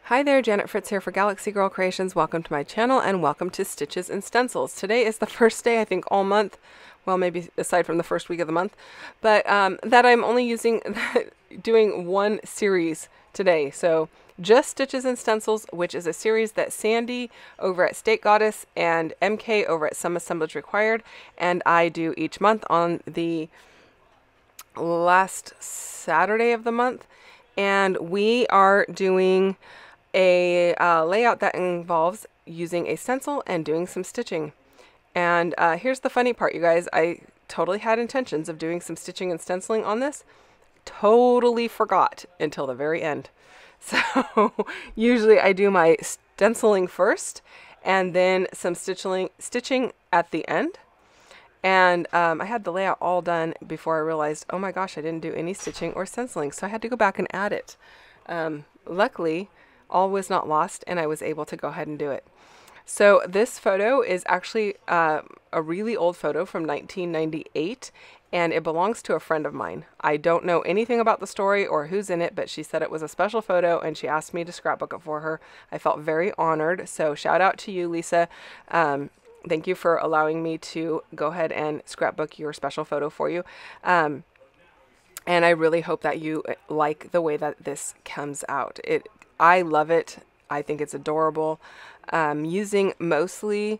Hi there, Janet Fritz here for Galaxy Girl Creations. Welcome to my channel and welcome to Stitches and Stencils. Today is the first day, I think, all month, well, maybe aside from the first week of the month, but that I'm only doing one series today. So just Stitches and Stencils, which is a series that Sandie over at State Goddess and MK over at Some Assemblage Required, and I do each month on the last Saturday of the month. And we are doing a layout that involves using a stencil and doing some stitching. And here's the funny part, you guys. I totally had intentions of doing some stitching and stenciling on this. Totally forgot until the very end. So usually I do my stenciling first and then some stitching at the end. And I had the layout all done before I realized, oh my gosh, I didn't do any stitching or stenciling. So I had to go back and add it. Luckily, all was not lost and I was able to go ahead and do it. So this photo is actually a really old photo from 1998 and it belongs to a friend of mine. I don't know anything about the story or who's in it, but she said it was a special photo and she asked me to scrapbook it for her. I felt very honored. So shout out to you, Lisa. Thank you for allowing me to go ahead and scrapbook your special photo for you. And I really hope that you like the way that this comes out. I love it. I think it's adorable. Using mostly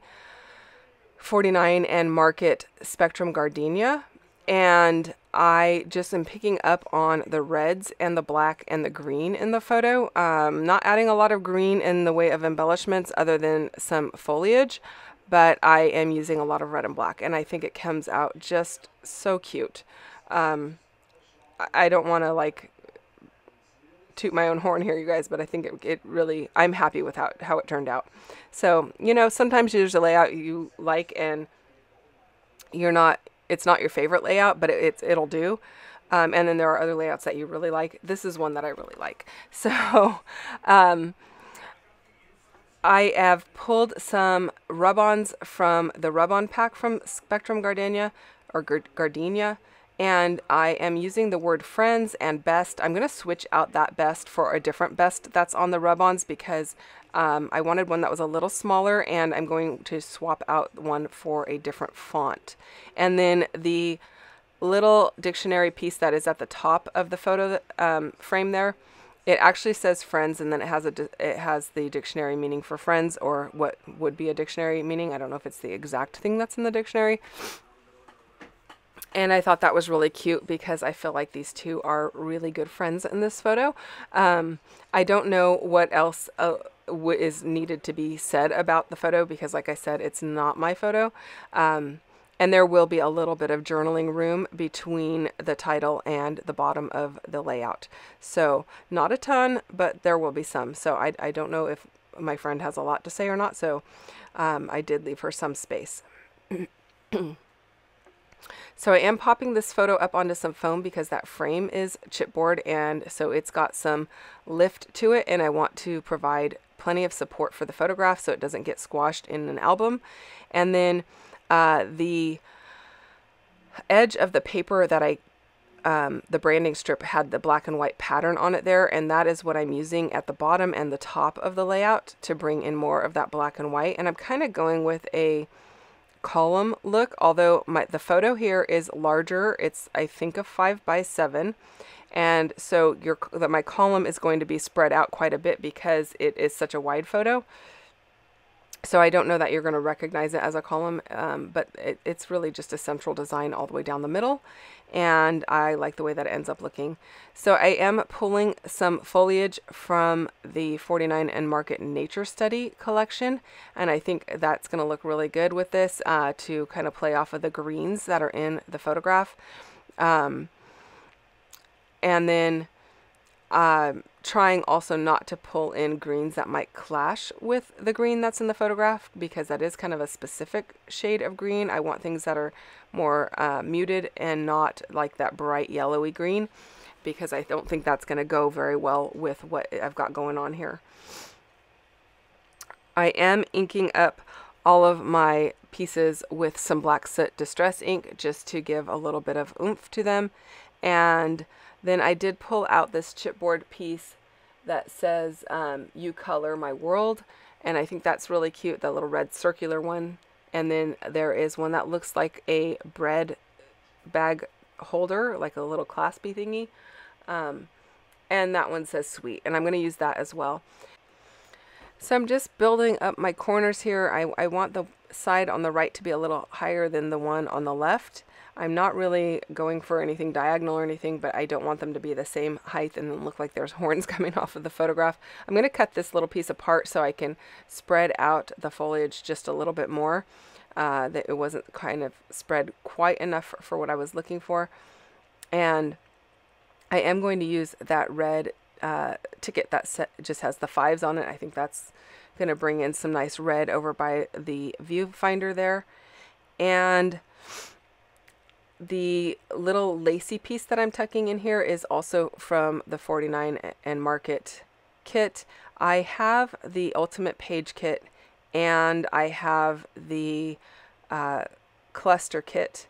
49 and Market Spectrum Gardenia. And I just am picking up on the reds and the black and the green in the photo. Not adding a lot of green in the way of embellishments other than some foliage. But I am using a lot of red and black. And I think it comes out just so cute. I don't want to like toot my own horn here, you guys, but I think it really, I'm happy with how it turned out. So, you know, sometimes there's a layout you like and it's not your favorite layout, but it'll do. And then there are other layouts that you really like. This is one that I really like. So, I have pulled some rub-ons from the rub-on pack from Spectrum Gardenia or Gardenia. And I am using the word friends and best. I'm going to switch out that best for a different best that's on the rub-ons because I wanted one that was a little smaller and I'm going to swap out one for a different font. And then the little dictionary piece that is at the top of the photo frame there, it actually says friends and then it has the dictionary meaning for friends or what would be a dictionary meaning. I don't know if it's the exact thing that's in the dictionary. And I thought that was really cute because I feel like these two are really good friends in this photo. I don't know what else is needed to be said about the photo because, like I said, it's not my photo. And there will be a little bit of journaling room between the title and the bottom of the layout. So not a ton, but there will be some. So I don't know if my friend has a lot to say or not. So I did leave her some space. So I am popping this photo up onto some foam because that frame is chipboard and so it's got some lift to it and I want to provide plenty of support for the photograph so it doesn't get squashed in an album. And then the edge of the paper that the branding strip had the black and white pattern on it there, and that is what I'm using at the bottom and the top of the layout to bring in more of that black and white. And I'm kind of going with a column look, although the photo here is larger. It's I think a 5x7, and so my column is going to be spread out quite a bit because it is such a wide photo. So I don't know that you're going to recognize it as a column, but it's really just a central design all the way down the middle, and I like the way that it ends up looking. So I am pulling some foliage from the 49 and Market Nature Study collection, and I think that's going to look really good with this to kind of play off of the greens that are in the photograph. And then trying also not to pull in greens that might clash with the green that's in the photograph because that is kind of a specific shade of green. I want things that are more muted and not like that bright yellowy green because I don't think that's going to go very well with what I've got going on here. I am inking up all of my pieces with some Black Soot Distress ink just to give a little bit of oomph to them. And then I did pull out this chipboard piece that says "You Color My World," and I think that's really cute, that little red circular one. And then there is one that looks like a bread bag holder, like a little claspy thingy, and that one says "Sweet," and I'm going to use that as well. So I'm just building up my corners here. I want the side on the right to be a little higher than the one on the left. I'm not really going for anything diagonal or anything, but I don't want them to be the same height and then look like there's horns coming off of the photograph. I'm going to cut this little piece apart so I can spread out the foliage just a little bit more. That it wasn't kind of spread quite enough for what I was looking for. And I am going to use that red ticket that just has the 5s on it. I think that's going to bring in some nice red over by the viewfinder there. And the little lacy piece that I'm tucking in here is also from the 49 and Market kit. I have the Ultimate Page kit and I have the cluster kit,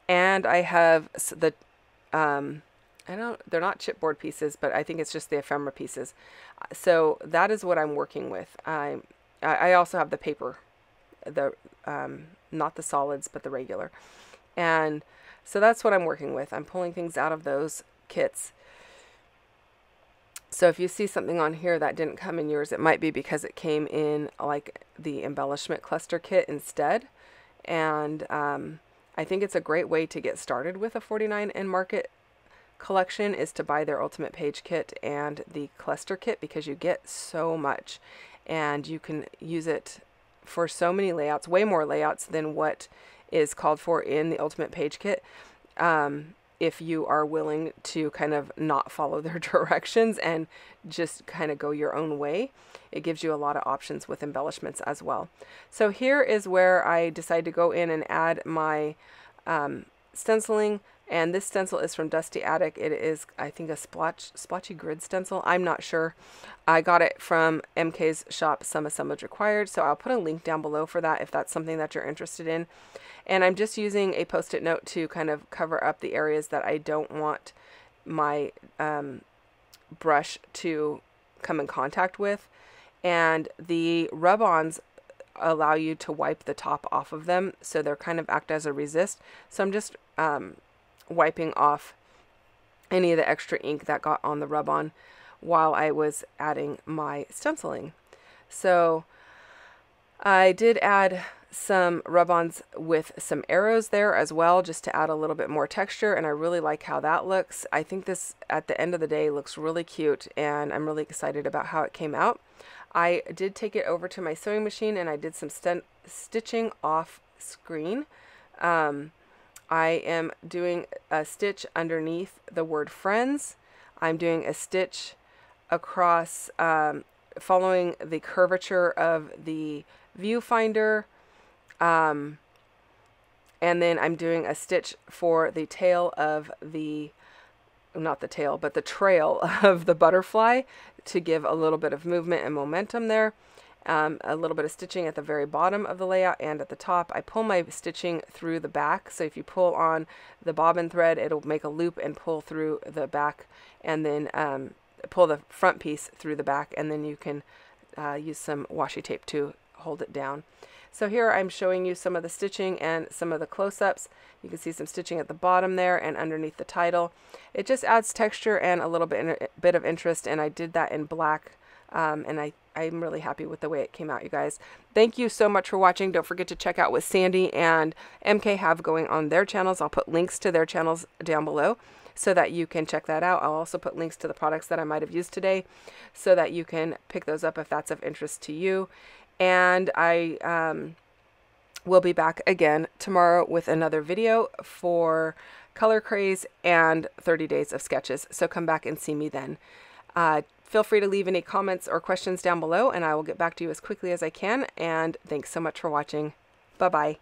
and I have the they're not chipboard pieces, but I think it's just the ephemera pieces. So that is what I'm working with. I also have the paper, the not the solids, but the regular. And so that's what I'm working with. I'm pulling things out of those kits. So if you see something on here that didn't come in yours, it might be because it came in like the embellishment cluster kit instead. And I think it's a great way to get started with a 49 and Market collection is to buy their Ultimate Page kit and the cluster kit, because you get so much and you can use it for so many layouts, way more layouts than what is called for in the Ultimate Page kit. If you are willing to kind of not follow their directions and just kind of go your own way, it gives you a lot of options with embellishments as well. So here is where I decided to go in and add my stenciling, and this stencil is from Dusty Attic. It is, I think, a splotchy grid stencil. I'm not sure. I got it from MK's shop, Some Assemblage Required, so I'll put a link down below for that if that's something that you're interested in. And I'm just using a post-it note to kind of cover up the areas that I don't want my brush to come in contact with. And the rub-ons allow you to wipe the top off of them, so they're kind of act as a resist. So I'm just wiping off any of the extra ink that got on the rub-on while I was adding my stenciling. So I did add some rub-ons with some arrows there as well, just to add a little bit more texture, and I really like how that looks. I think this at the end of the day looks really cute, and I'm really excited about how it came out. I did take it over to my sewing machine and I did some stitching off screen. I am doing a stitch underneath the word friends. I'm doing a stitch across following the curvature of the viewfinder. And then I'm doing a stitch for the tail of the, not the tail, but the trail of the butterfly to give a little bit of movement and momentum there. A little bit of stitching at the very bottom of the layout and at the top. I pull my stitching through the back, so if you pull on the bobbin thread, it'll make a loop and pull through the back, and then pull the front piece through the back, and then you can use some washi tape to hold it down. So here I'm showing you some of the stitching and some of the close-ups. You can see some stitching at the bottom there and underneath the title. It just adds texture and a little bit of interest, and I did that in black, and I'm really happy with the way it came out, you guys. Thank you so much for watching. Don't forget to check out what Sandie and MK have going on their channels. I'll put links to their channels down below so that you can check that out. I'll also put links to the products that I might have used today so that you can pick those up if that's of interest to you. And I will be back again tomorrow with another video for Color Craze and 30 days of sketches. So come back and see me then. Feel free to leave any comments or questions down below, and I will get back to you as quickly as I can. And thanks so much for watching. Bye-bye.